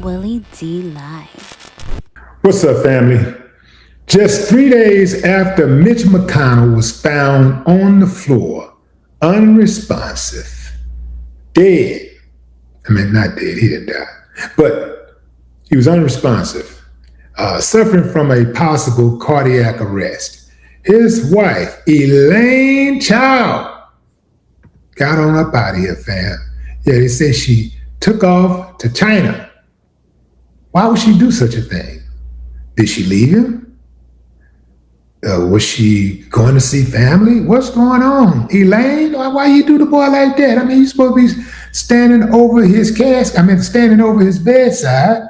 Willie D Live. What's up, family? Just 3 days after Mitch McConnell was found on the floor, unresponsive, dead. I mean, not dead, he didn't die, but he was unresponsive, suffering from a possible cardiac arrest. His wife, Elaine Chao, got on up out of here, fam. Yeah, they say she took off to China. Why would she do such a thing? Did she leave him? Was she going to see family? What's going on? Elaine, why you do the boy like that? I mean, you're supposed to be standing over his casket, standing over his bedside,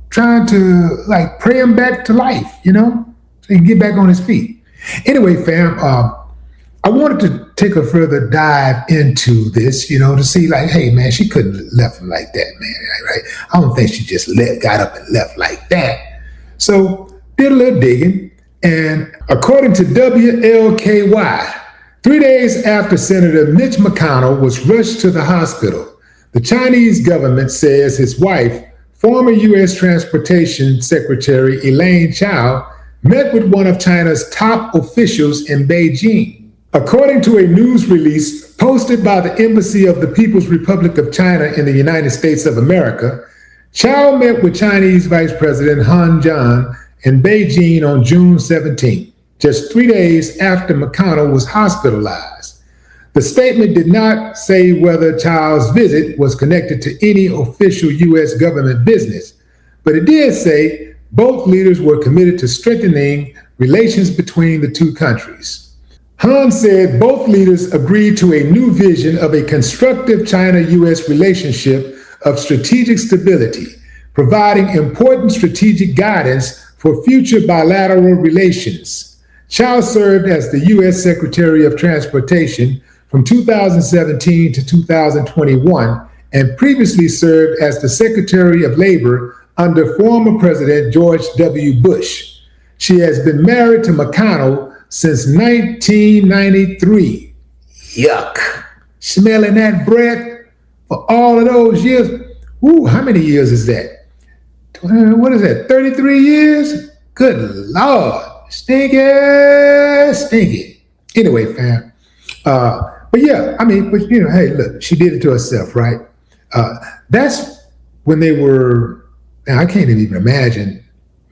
trying to pray him back to life, so he can get back on his feet. Anyway, fam, I wanted to take a further dive into this, to see hey, man, she couldn't have left him like that, man, right? I don't think she just got up and left like that. So did a little digging, and according to WLKY, 3 days after Senator Mitch McConnell was rushed to the hospital, the Chinese government says his wife, former U.S. Transportation Secretary Elaine Chao, met with one of China's top officials in Beijing. According to a news release posted by the Embassy of the People's Republic of China in the United States of America, Chao met with Chinese Vice President Han Zheng in Beijing on June 17, just 3 days after McConnell was hospitalized. The statement did not say whether Chao's visit was connected to any official U.S. government business, but it did say both leaders were committed to strengthening relations between the two countries. Han said both leaders agreed to a new vision of a constructive China-U.S. relationship of strategic stability, providing important strategic guidance for future bilateral relations. Chao served as the U.S. Secretary of Transportation from 2017 to 2021 and previously served as the Secretary of Labor under former President George W. Bush. She has been married to McConnell since 1993. Yuck. Smelling that breath for all of those years. Ooh, how many years is that? What is that, 33 years? Good Lord. Stinky. Anyway, fam. But yeah, hey, look, she did it to herself, right? That's when they were, I can't even imagine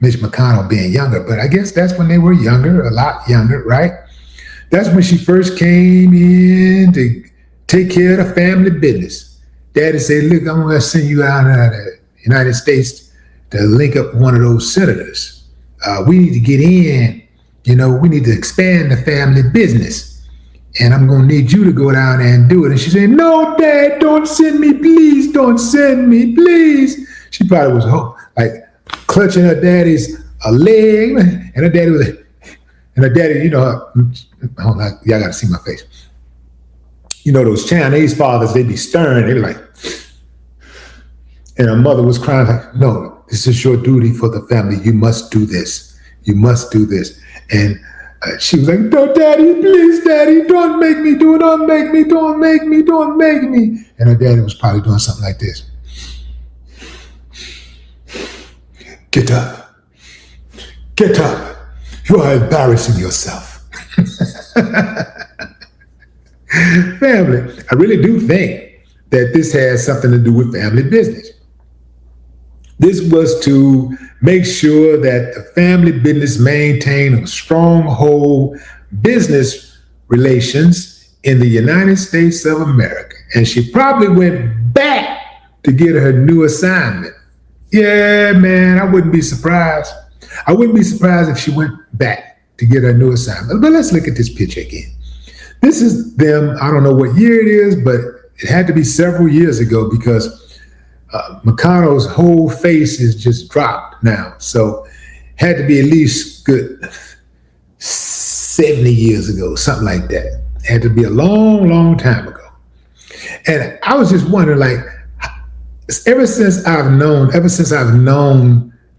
Mitch McConnell being younger, but I guess that's when they were younger, a lot younger, right? That's when she first came in to take care of the family business. Daddy said, look, I'm going to send you out of the United States to link up one of those senators. We need to get in, we need to expand the family business. And I'm going to need you to go down there and do it. And she said, no, Dad, don't send me, please. Don't send me, please. She probably was clutching her daddy's leg. And her daddy was, I don't know, y'all got to see my face. Those Chinese fathers, they be stern. They be like, and her mother was crying no, this is your duty for the family. You must do this. You must do this. And she was like, no, Daddy, please, Daddy, don't make me do it. Don't make me, don't make me, don't make me. And her daddy was probably doing something like this. Get up. Get up. You are embarrassing yourself. Family, I really do think that this has something to do with family business. This was to make sure that the family business maintained a stronghold business relations in the United States of America. And she probably went back to get her new assignment. Yeah, man, I wouldn't be surprised. I wouldn't be surprised if she went back to get her new assignment. But let's look at this picture again. This is them, I don't know what year it is, but it had to be several years ago because McConnell's whole face is just dropped now. So had to be at least good 70 years ago, something like that. Had to be a long, long time ago. And I was just wondering, ever since I've known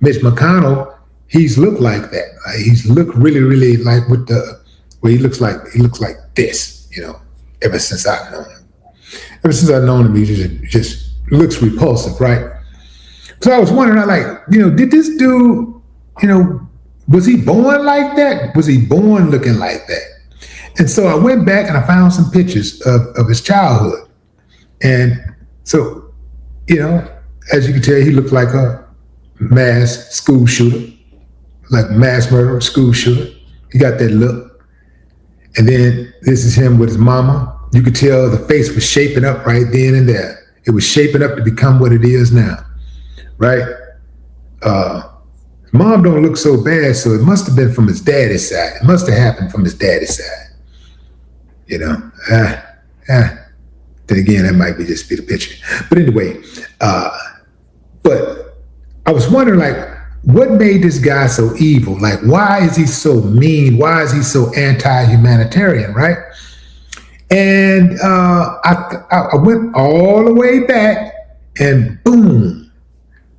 Mitch McConnell, he's looked like that. He's looked really, really like he looks like this, ever since I've known him. Ever since I've known him, he just looks repulsive, right? So I was wondering, did this dude, was he born like that? Was he born looking like that? And so I went back and I found some pictures of his childhood. And so, as you can tell, he looked like a mass school shooter, like mass murderer, school shooter. He got that look. And then this is him with his mama. You could tell the face was shaping up right then and there. It was shaping up to become what it is now, right? Mom don't look so bad, so it must have been from his daddy's side. It must have happened from his daddy's side. Then again, that might just be the picture. But anyway, but I was wondering, what made this guy so evil? Why is he so mean? Why is he so anti-humanitarian, right? And I went all the way back, and boom,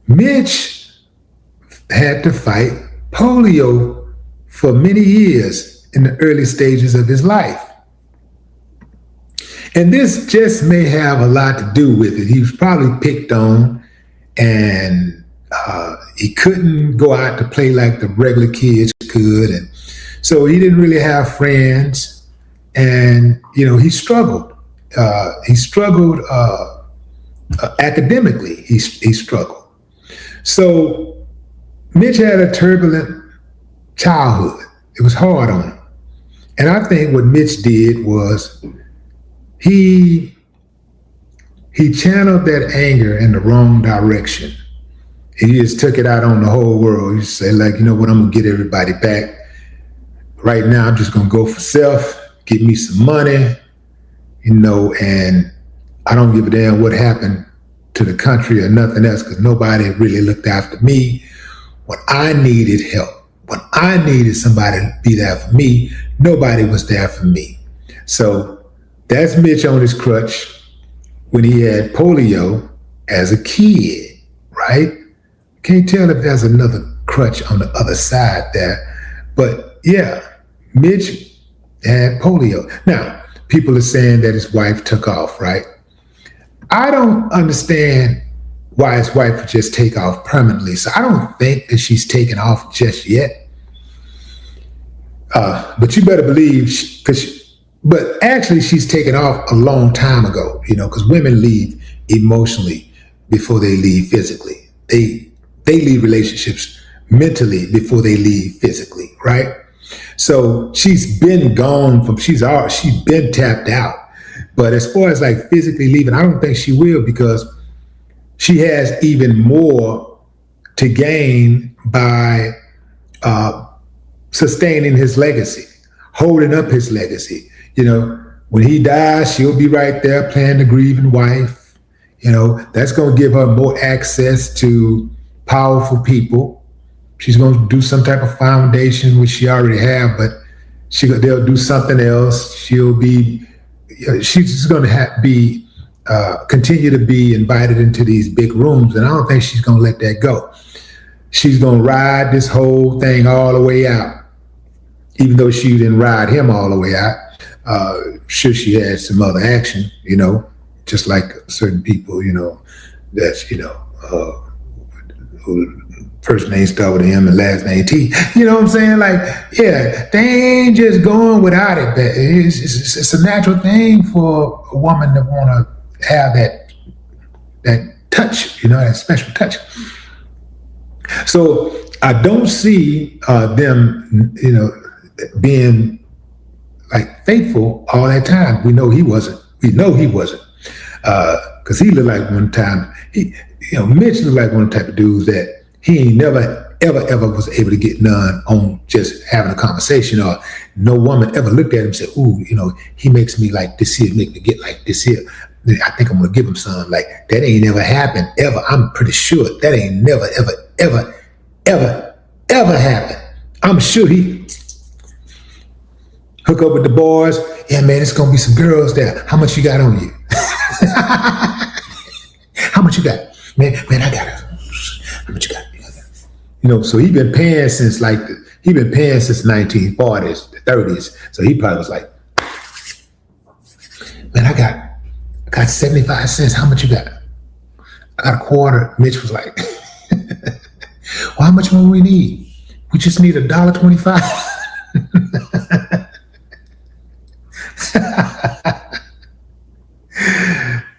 Mitch had to fight polio for many years in the early stages of his life. And this just may have a lot to do with it. He was probably picked on, and he couldn't go out to play like the regular kids could. And so he didn't really have friends. And, he struggled. He struggled academically. He struggled. So Mitch had a turbulent childhood. It was hard on him. And I think what Mitch did was he channeled that anger in the wrong direction. He just took it out on the whole world. He said, I'm going to get everybody back. Right now, I'm just going to go for self, get me some money, and I don't give a damn what happened to the country or nothing else, because nobody really looked after me when I needed help. When I needed somebody to be there for me, nobody was there for me. So that's Mitch on his crutch when he had polio as a kid, right? Can't tell if there's another crutch on the other side there. But yeah, Mitch had polio. Now, people are saying that his wife took off, right? I don't understand why his wife would just take off permanently. So I don't think that she's taken off just yet. But you better believe, but actually she's taken off a long time ago, because women leave emotionally before they leave physically. They leave relationships mentally before they leave physically, right? So she's been gone she's been tapped out. But as far as physically leaving, I don't think she will, because she has even more to gain by sustaining his legacy, holding up his legacy. When he dies, she'll be right there playing the grieving wife. That's going to give her more access to powerful people. She's going to do some type of foundation, which she already have, but they'll do something else. She'll be, she's just going to continue to be invited into these big rooms, and I don't think she's going to let that go. She's going to ride this whole thing all the way out, even though she didn't ride him all the way out. Sure, she had some other action, just like certain people, that's, who first name start with M and last name T. You know what I'm saying? They ain't just going without it. It's a natural thing for a woman to want to have that touch, that special touch. So I don't see them, being faithful all that time. We know he wasn't. Because he looked like one time, Mitch looked like one type of dudes that he ain't never, ever was able to get none on just having a conversation, or no woman ever looked at him and said, ooh, he makes me like this here, make me get like this here. I think I'm going to give him some. That ain't never happened, ever. I'm pretty sure that ain't never, ever happened. I'm sure he hook up with the boys. Yeah, man, it's going to be some girls there. How much you got on you? How much you got? Man, I got it. How much you got? So he been paying since the 1940s, the 30s. So he probably was like, man, I got 75 cents. How much you got? I got a quarter. Mitch was like, Well, how much more we need? We just need $1.25.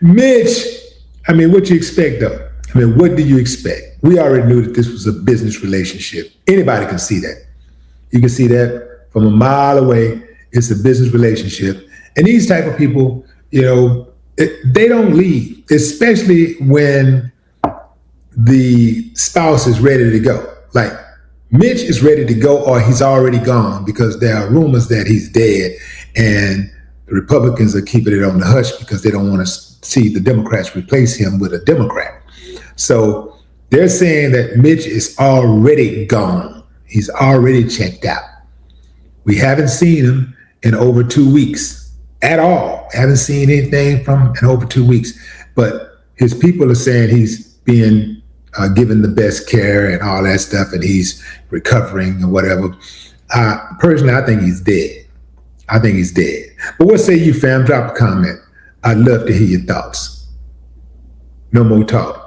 Mitch, I mean, what you expect though? I mean, what do you expect? We already knew that this was a business relationship. Anybody can see that. You can see that from a mile away. It's a business relationship. And these type of people, they don't leave, especially when the spouse is ready to go. Like Mitch is ready to go or he's already gone because there are rumors that he's dead, and the Republicans are keeping it on the hush because they don't want to see the Democrats replace him with a Democrat. So they're saying that Mitch is already gone. He's already checked out. We haven't seen him in over 2 weeks at all. Haven't seen anything from him in over 2 weeks. But his people are saying he's being given the best care and all that stuff, and he's recovering or whatever. Personally, I think he's dead. I think he's dead. But what say you, fam? Drop a comment. I'd love to hear your thoughts. No more talk.